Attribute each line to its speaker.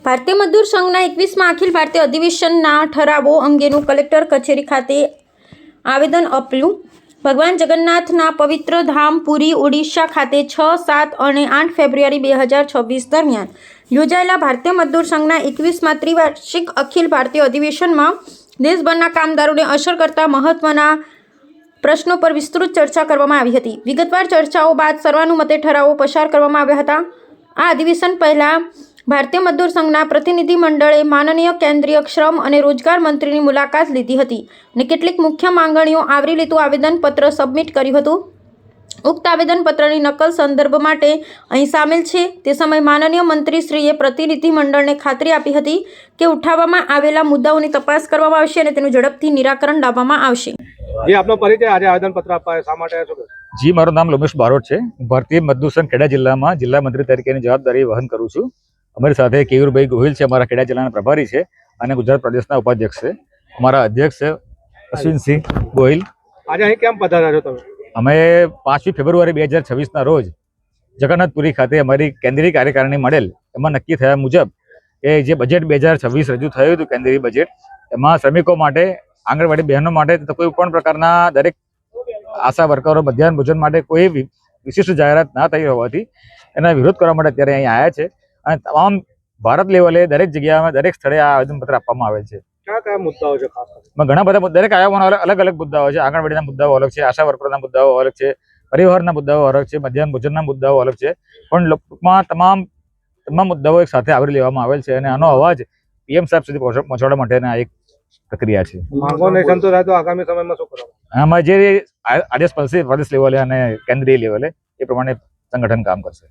Speaker 1: ભારતીય મજદૂર સંઘના 21મા અખિલ ભારતીય અધિવેશનના ઠરાવો અંગેનું કલેક્ટર કચેરી ખાતે આવેદન આપ્યું. ભગવાન જગન્નાથના પવિત્ર ધામ પુરી ઓડિશા ખાતે 6, 7 અને 8 ફેબ્રુઆરી 2026 દરમિયાન યોજાયેલા ભારતીય મજદૂર સંઘના 21મા ત્રિવાર્ષિક અખિલ ભારતીય અધિવેશનમાં દેશભરના કામદારોને અસર કરતા મહત્વના પ્રશ્નો પર વિસ્તૃત ચર્ચા કરવામાં આવી હતી. વિગતવાર ચર્ચાઓ બાદ સર્વાનુમતે ઠરાવો પસાર કરવામાં આવ્યા હતા. આ અધિવેશન પહેલા ભારતીય મજદૂર સંઘના પ્રતિનિધિ મંડળે માનનીય કેન્દ્રીય શ્રમ અને રોજગાર મંત્રીની મુલાકાત લીધી હતી અને કેટલીક મુખ્ય માંગણીઓ આવરી લેતું આવેદનપત્ર સબમિટ કર્યું હતું. ઉક્ત આવેદનપત્રની નકલ સંદર્ભ માટે અહીં સામેલ છે. તે સમયે માનનીય મંત્રીશ્રીએ પ્રતિનિધિ મંડળને ખાતરી આપી હતી કે ઉઠાવવામાં આવેલા મુદ્દાઓની તપાસ કરવામાં આવશે અને તેનું ઝડપથી નિરાકરણ લાવવામાં આવશે.
Speaker 2: જી, આપનો પરિચય. આજે આવેદનપત્ર આપવા શા માટે આવ્યા છો?
Speaker 3: જી, મારું નામ લોમેશ બારોટ છે. ભારતીય મજદૂર સંઘ ખેડા જિલ્લામાં જિલ્લા મંત્રી તરીકેની જવાબદારી વહન કરું છું. અમારી સાથે કેયુરભાઈ ગોહિલ છે, અમારા ખેડા જિલ્લાના પ્રભારી છે અને ગુજરાત પ્રદેશના ઉપાધ્યક્ષ છે. અમારા અધ્યક્ષ છે અશ્વિનસિંહ ગોહિલ.
Speaker 2: આજે અહીં કેમ પધાર્યા છો તમે?
Speaker 3: અમે 5મી ફેબ્રુઆરી 2026ના રોજ જગન્નાથપુરી ખાતે અમારી કેન્દ્રીય કાર્યકારિણી મળેલ. એમાં નક્કી થયા મુજબ કે જે બજેટ 2026 રજૂ થયું હતું, કેન્દ્રીય બજેટ, એમાં શ્રમિકો માટે, આંગણવાડી બહેનો માટે કોઈ પણ પ્રકારના દરેક આશા વર્કરો મધ્યાહન ભોજન માટે કોઈ વિશિષ્ટ જાહેરાત ના થઈ હોવાથી એના વિરોધ કરવા માટે અત્યારે અહીં આવ્યા છે. અને તમામ ભારત લેવલે દરેક જગ્યામાં દરેક સ્થળે આ આવેદનપત્ર આપવામાં આવેલ છે.
Speaker 2: કયા કયા મુદ્દાઓ છે ખાસ?
Speaker 3: ઘણા બધા દરેક આયોજનો અલગ અલગ મુદ્દાઓ છે. આંગણવાડીના મુદ્દાઓ અલગ છે, આશા વર્કરોના મુદ્દાઓ અલગ છે, પરિવહનના મુદ્દાઓ અલગ છે, મધ્યાહન ભોજનના મુદ્દાઓ અલગ છે. પણ લોકમાં તમામ મુદ્દાઓ એક સાથે આવરી લેવામાં આવેલ છે અને આનો અવાજ પીએમ સાહેબ સુધી પહોંચાડવા માટેના એક પ્રક્રિયા છે.
Speaker 2: માંગોને સંતોષાય તો આગામી સમયમાં શું કરવાનું?
Speaker 3: આમાં જે આદેશ પ્રદેશ લેવલે અને કેન્દ્રીય લેવલે એ પ્રમાણે સંગઠન કામ કરશે.